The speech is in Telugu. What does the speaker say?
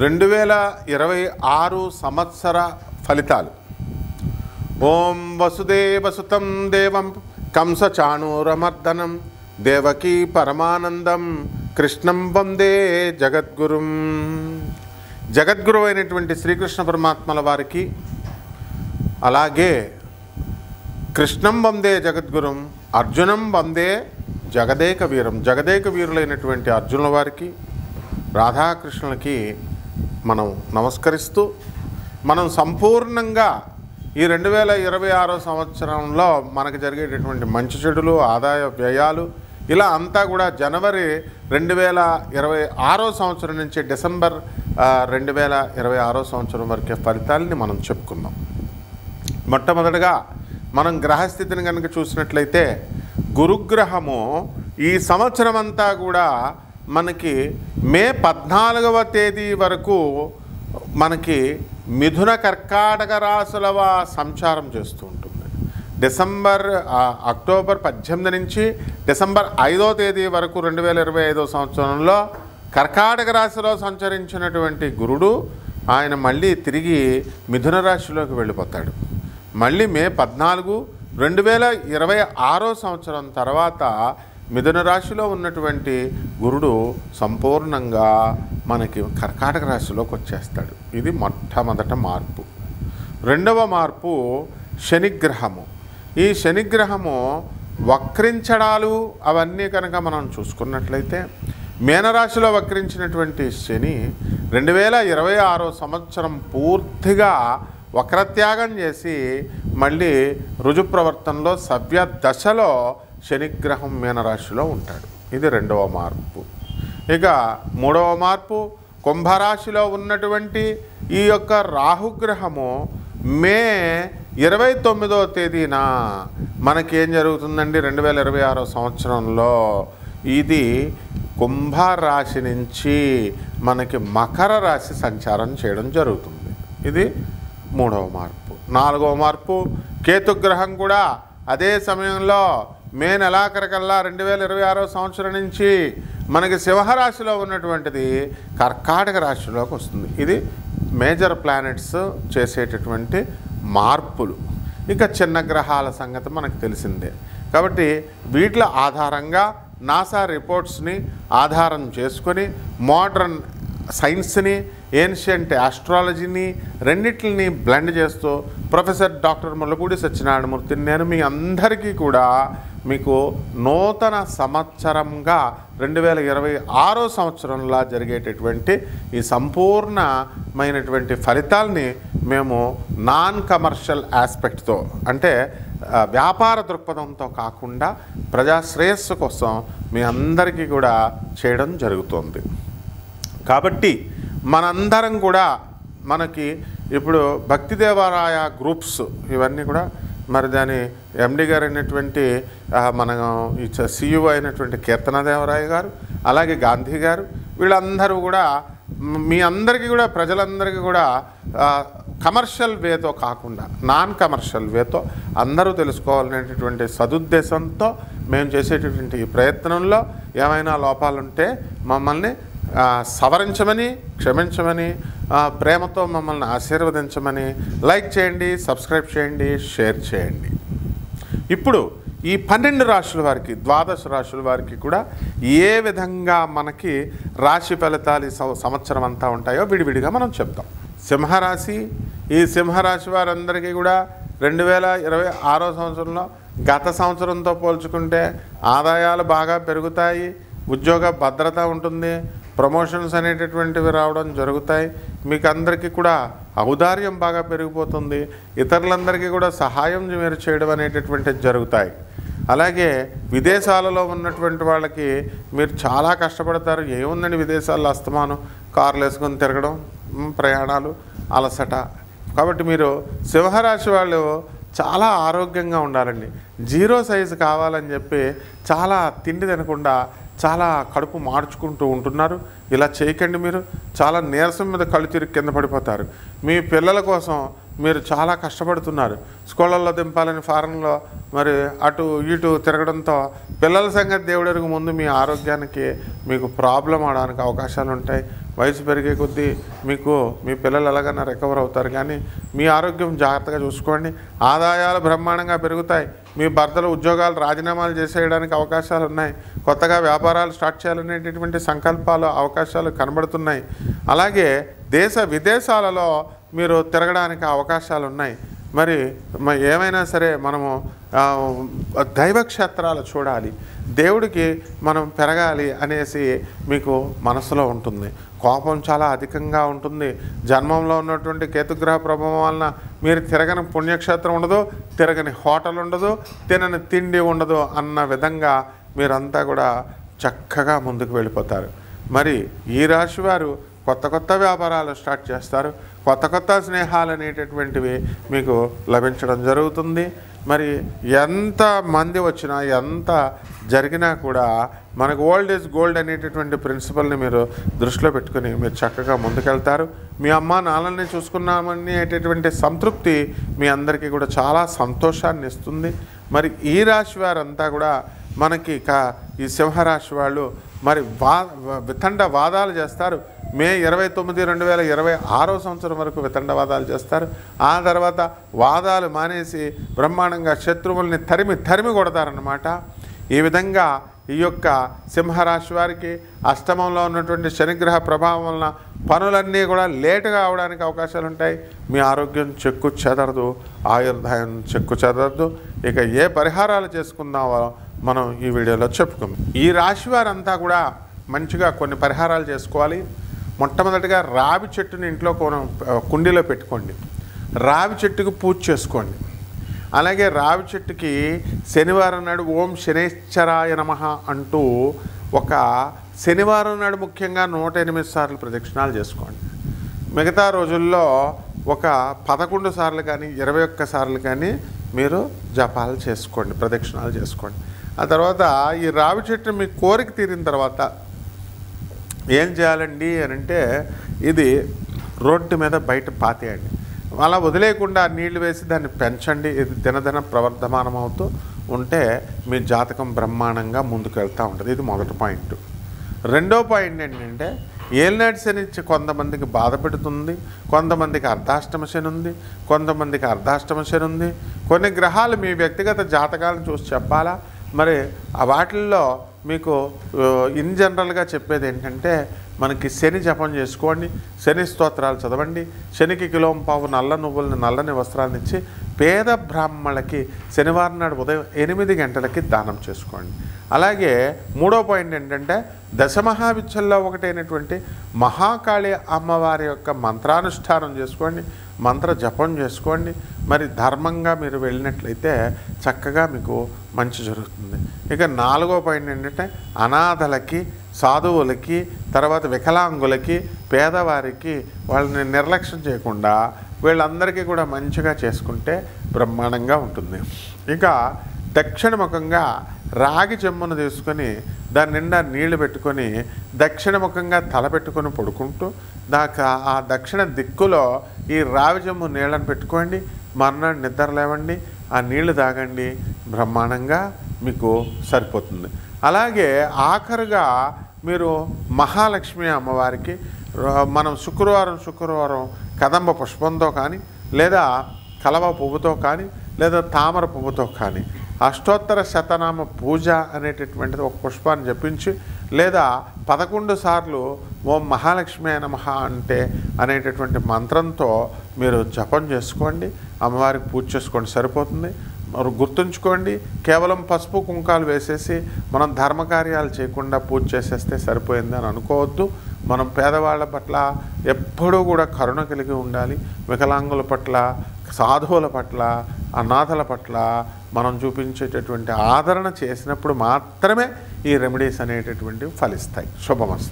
2026 సంవత్సర ఫలితాలు. ఓం వసుదేవసుతం దేవం కంసచాణూరమర్దనం దేవకీ పరమానందం కృష్ణం వందే జగద్గురుం. జగద్గురు అయినటువంటి శ్రీకృష్ణ పరమాత్మల వారికి, అలాగే కృష్ణం వందే జగద్గురుం, అర్జునం వందే జగదేక వీరం, జగదేక వీరులైనటువంటి అర్జునుల వారికి, రాధాకృష్ణులకి మనం నమస్కరిస్తూ, మనం సంపూర్ణంగా ఈ 2026 సంవత్సరంలో మనకు జరిగేటటువంటి మంచి చెడులు, ఆదాయ వ్యయాలు, ఇలా అంతా కూడా జనవరి 2026 సంవత్సరం నుంచి డిసెంబర్ 2026 సంవత్సరం వరకే ఫలితాలని మనం చెప్పుకుందాం. మొట్టమొదటిగా మనం గ్రహస్థితిని కనుక చూసినట్లయితే, గురుగ్రహము ఈ సంవత్సరం అంతా కూడా మనకి మే 14వ తేదీ వరకు మనకి మిథున కర్కాటక రాశుల సంచారం చేస్తూ ఉంటుంది. అక్టోబర్ 18 నుంచి డిసెంబర్ 5వ తేదీ వరకు 2025 సంవత్సరంలో కర్కాటక రాశిలో సంచరించినటువంటి గురుడు ఆయన మళ్ళీ తిరిగి మిథున రాశిలోకి వెళ్ళిపోతాడు. మళ్ళీ మే 14, 2026 సంవత్సరం తర్వాత మిథున రాశిలో ఉన్నటువంటి గురుడు సంపూర్ణంగా మనకి కర్కాటక రాశిలోకి వచ్చేస్తాడు. ఇది మొట్టమొదట మార్పు. రెండవ మార్పు శనిగ్రహము. ఈ శనిగ్రహము వక్రించడాలు అవన్నీ కనుక మనం చూసుకున్నట్లయితే, మీనరాశిలో వక్రించినటువంటి శని 2026 సంవత్సరం పూర్తిగా వక్రత్యాగం చేసి మళ్ళీ రుజుప్రవర్తనలో సవ్య దశలో శనిగ్రహం మీనరాశిలో ఉంటాడు. ఇది రెండవ మార్పు. ఇక మూడవ మార్పు, కుంభరాశిలో ఉన్నటువంటి ఈ యొక్క రాహుగ్రహము మే 29వ తేదీన మనకేం జరుగుతుందండి, 2026 సంవత్సరంలో ఇది కుంభరాశి నుంచి మనకి మకర రాశి సంచారం చేయడం జరుగుతుంది. ఇది మూడవ మార్పు. నాలుగవ మార్పు, కేతుగ్రహం కూడా అదే సమయంలో మే నెలాఖరికల్లా 2026 సంవత్సరం నుంచి మనకి సింహరాశిలో ఉన్నటువంటిది కర్కాటక రాశిలోకి వస్తుంది. ఇది మేజర్ ప్లానెట్స్ చేసేటటువంటి మార్పులు. ఇక చిన్న గ్రహాల సంగతి మనకు తెలిసిందే. కాబట్టి వీటి ఆధారంగా నాసా రిపోర్ట్స్ని ఆధారం చేసుకొని మోడర్న్ సైన్స్ని, ఏన్షియంట్ ఆస్ట్రాలజీని రెండింటిని బ్లెండ్ చేస్తూ ప్రొఫెసర్ డాక్టర్ ముల్లపూడి సత్యనారాయణమూర్తిని నేను మీ అందరికీ కూడా మీకు నూతన సంవత్సరంగా 2026 సంవత్సరంలో జరిగేటటువంటి ఈ సంపూర్ణమైనటువంటి ఫలితాల్ని మేము నాన్ కమర్షియల్ ఆస్పెక్ట్తో, అంటే వ్యాపార దృక్పథంతో కాకుండా ప్రజా శ్రేయస్సు కోసం మీ అందరికీ కూడా చేయడం జరుగుతుంది. కాబట్టి మనందరం కూడా మనకి ఇప్పుడు భక్తి దేవాలయ గ్రూప్స్ ఇవన్నీ కూడా, మరి దాని ఎండి గారు అయినటువంటి మన సిఇఓ అయినటువంటి కీర్తనదేవరాయ గారు, అలాగే గాంధీ గారు, వీళ్ళందరూ కూడా మీ అందరికీ కూడా, ప్రజలందరికీ కూడా కమర్షియల్ వేతో కాకుండా నాన్ కమర్షియల్ వేతో అందరూ తెలుసుకోవాలనేటటువంటి సదుద్దేశంతో మేము చేసేటటువంటి ఈ ప్రయత్నంలో ఏమైనా లోపాలుంటే మమ్మల్ని సవరించమని, క్షమించమని, ప్రేమతో మమ్మల్ని ఆశీర్వదించమని, లైక్ చేయండి, సబ్స్క్రైబ్ చేయండి, షేర్ చేయండి. ఇప్పుడు ఈ 12 రాశుల వారికి, ద్వాదశ రాశుల వారికి కూడా ఏ విధంగా మనకి రాశి ఫలితాలు సంవత్సరం అంతా ఉంటాయో విడివిడిగా మనం చెప్తాం. సింహరాశి, ఈ సింహరాశి వారందరికీ కూడా 2026 సంవత్సరంలో గత సంవత్సరంతో పోల్చుకుంటే ఆదాయాలు బాగా పెరుగుతాయి, ఉద్యోగ భద్రత ఉంటుంది, ప్రమోషన్స్ అనేటటువంటివి రావడం జరుగుతాయి, మీకు అందరికీ కూడా ఔదార్యం బాగా పెరిగిపోతుంది, ఇతరులందరికీ కూడా సహాయం మీరు చేయడం అనేటటువంటివి జరుగుతాయి. అలాగే విదేశాలలో ఉన్నటువంటి వాళ్ళకి మీరు చాలా కష్టపడతారు. ఏముందండి విదేశాల్లో అస్తమానం కార్లు వేసుకొని తిరగడం, ప్రయాణాలు, అలసట. కాబట్టి మీరు సింహరాశి వాళ్ళు చాలా ఆరోగ్యంగా ఉండాలండి. 0 సైజు కావాలని చెప్పి చాలా తిండి తినకుండా చాలా కడుపు మార్చుకుంటూ ఉంటున్నారు. ఇలా చేయకండి. మీరు చాలా నీరసం మీద కళ్ళు తిరిగి కింద పడిపోతారు. మీ పిల్లల కోసం మీరు చాలా కష్టపడుతున్నారు. స్కూళ్ళల్లో దింపాలని ఫారెన్లో మరి అటు ఇటు తిరగడంతో పిల్లల సంగతి దేవుడెరుగు, ముందు మీ ఆరోగ్యానికి మీకు ప్రాబ్లం అవడానికి అవకాశాలు ఉంటాయి. వయసు పెరిగే కొద్దీ మీకు మీ పిల్లలు ఎలాగైనా రికవర్ అవుతారు, కానీ మీ ఆరోగ్యం జాగ్రత్తగా చూసుకోండి. ఆదాయాలు బ్రహ్మాండంగా పెరుగుతాయి. మీ భర్తలు ఉద్యోగాలు రాజీనామాలు చేసేయడానికి అవకాశాలు ఉన్నాయి. కొత్తగా వ్యాపారాలు స్టార్ట్ చేయాలనేటటువంటి సంకల్పాలు అవకాశాలు కనబడుతున్నాయి. అలాగే దేశ విదేశాలలో మీరు తిరగడానికి అవకాశాలు ఉన్నాయి. మరి ఏమైనా సరే మనము దైవక్షేత్రాలు చూడాలి, దేవుడికి మనం పెరగాలి అనేసి మీకు మనసులో ఉంటుంది. కోపం చాలా అధికంగా ఉంటుంది. జన్మంలో ఉన్నటువంటి కేతుగ్రహ ప్రభావం వలన మీరు తిరగని పుణ్యక్షేత్రం ఉండదు, తిరగని హోటల్ ఉండదు, తినని తిండి ఉండదు అన్న విధంగా మీరంతా కూడా చక్కగా ముందుకు వెళ్ళిపోతారు. మరి ఈ రాశి వారు కొత్త కొత్త వ్యాపారాలు స్టార్ట్ చేస్తారు. కొత్త కొత్త స్నేహాలు అనేటటువంటివి మీకు లభించడం జరుగుతుంది. మరి ఎంత మంది వచ్చినా ఎంత జరిగినా కూడా మనకు ఓల్డ్ ఈజ్ గోల్డ్ అనేటటువంటి ప్రిన్సిపల్ని మీరు దృష్టిలో పెట్టుకుని మీరు చక్కగా ముందుకెళ్తారు. మీ అమ్మ నాన్నల్ని చూసుకున్నామనేటటువంటి సంతృప్తి మీ అందరికీ కూడా చాలా సంతోషాన్ని ఇస్తుంది. మరి ఈ రాశి వారంతా కూడా మనకి ఈ సింహరాశి వాళ్ళు మరి వితండవాదాలు చేస్తారు. మే 29, 2026 సంవత్సరం వరకు వితండవాదాలు చేస్తారు. ఆ తర్వాత వాదాలు మానేసి బ్రహ్మాండంగా శత్రువుల్ని తరిమి కొడతారన్నమాట. ఈ విధంగా ఈ యొక్క సింహరాశి వారికి అష్టమంలో ఉన్నటువంటి శనిగ్రహ ప్రభావం వలన పనులన్నీ కూడా లేటుగా అవడానికి అవకాశాలు ఉంటాయి. మీ ఆరోగ్యం చెక్కు చెదరదు, ఆయుర్దాయం చెక్కు చెదరదు. ఇక ఏ పరిహారాలు చేసుకుందామో మనం ఈ వీడియోలో చెప్పుకుందాం. ఈ రాశి వారంతా కూడా మంచిగా కొన్ని పరిహారాలు చేసుకోవాలి. మొట్టమొదటిగా రావి చెట్టుని ఇంట్లో కుండీలో పెట్టుకోండి. రావి చెట్టుకు పూజ చేసుకోండి. అలాగే రావి చెట్టుకి శనివారం నాడు ఓం శనేశ్వరాయ నమః అంటూ ఒక శనివారం నాడు ముఖ్యంగా 108 సార్లు ప్రదక్షిణాలు చేసుకోండి. మిగతా రోజుల్లో ఒక 11 సార్లు కానీ 21 సార్లు కానీ మీరు జపాలు చేసుకోండి, ప్రదక్షిణాలు చేసుకోండి. ఆ తర్వాత ఈ రావి చెట్టు మీ కోరిక తీరిన తర్వాత ఏం చేయాలండి అని అంటే, ఇది రోడ్డు మీద బయట పాతేయండి. అలా వదిలేయకుండా నీళ్లు వేసి దాన్ని పెంచండి. ఇది దినదిన ప్రవర్ధమానం అవుతూ ఉంటే మీ జాతకం బ్రహ్మాండంగా ముందుకు వెళ్తూ ఉంటుంది. ఇది మొదటి పాయింట్. రెండో పాయింట్ ఏంటంటే, ఏలినాటి శని కొంతమందికి బాధ పెడుతుంది, కొంతమందికి అర్ధాష్టమ శని ఉంది, కొంతమందికి అర్ధాష్టమ శని ఉంది. కొన్ని గ్రహాలు మీ వ్యక్తిగత జాతకాలను చూసి చెప్పాలా. మరి వాటిల్లో మీకు ఇన్ జనరల్గా చెప్పేది ఏంటంటే, మనకి శని జపం చేసుకోండి, శని స్తోత్రాలు చదవండి, శనికి కిలోంపావు నల్ల నువ్వులని నల్లని వస్త్రాలను ఇచ్చి పేద బ్రాహ్మణులకి శనివారం నాడు ఉదయం 8 గంటలకి దానం చేసుకోండి. అలాగే మూడో పాయింట్ ఏంటంటే, దశమహావిద్యల్లో ఒకటైనటువంటి మహాకాళి అమ్మవారి యొక్క మంత్రానుష్ఠానం చేసుకోండి, మంత్ర జపం చేసుకోండి. మరి ధర్మంగా మీరు వెళ్ళినట్లయితే చక్కగా మీకు మంచి జరుగుతుంది. ఇక నాలుగో పాయింట్ ఏంటంటే, అనాథలకి, సాధువులకి, తర్వాత వికలాంగులకి, పేదవారికి వాళ్ళని నిర్లక్ష్యం చేయకుండా వీళ్ళందరికీ కూడా మంచిగా చేసుకుంటే బ్రహ్మాండంగా ఉంటుంది. ఇక దక్షిణముఖంగా రాగి చెమ్మును తీసుకొని దాని నిండా నీళ్లు పెట్టుకొని దక్షిణముఖంగా తల పెట్టుకొని పడుకుంటూ ఆ దక్షిణ దిక్కులో ఈ రావి చెమ్ము నీళ్ళని పెట్టుకోండి. మర్నాడు నిద్ర లేవండి, ఆ నీళ్లు తాగండి, బ్రహ్మాండంగా మీకు సరిపోతుంది. అలాగే ఆఖరుగా మీరు మహాలక్ష్మి అమ్మవారికి మనం శుక్రవారం కదంబ పుష్పంతో కానీ, లేదా కలవ పువ్వుతో కానీ, లేదా తామర పువ్వుతో కానీ అష్టోత్తర శతనామ పూజ అనేటటువంటిది ఒక పుష్పాన్ని జపించి, లేదా 11 సార్లు ఓం మహాలక్ష్మి నమః అంటే అనేటటువంటి మంత్రంతో మీరు జపం చేసుకోండి, అమ్మవారికి పూజ చేసుకోండి, సరిపోతుంది. మరి గుర్తుంచుకోండి, కేవలం పసుపు కుంకాలు వేసేసి మనం ధర్మకార్యాలు చేయకుండా పూజ చేసేస్తే సరిపోయింది అని అనుకోవద్దు. మనం పేదవాళ్ళ పట్ల ఎప్పుడూ కూడా కరుణ కలిగి ఉండాలి. వికలాంగుల పట్ల, సాధువుల పట్ల, అనాథల పట్ల మనం చూపించేటటువంటి ఆదరణ చేసినప్పుడు మాత్రమే ఈ రెమెడీస్ అనేటటువంటివి ఫలిస్తాయి. శుభమస్తు.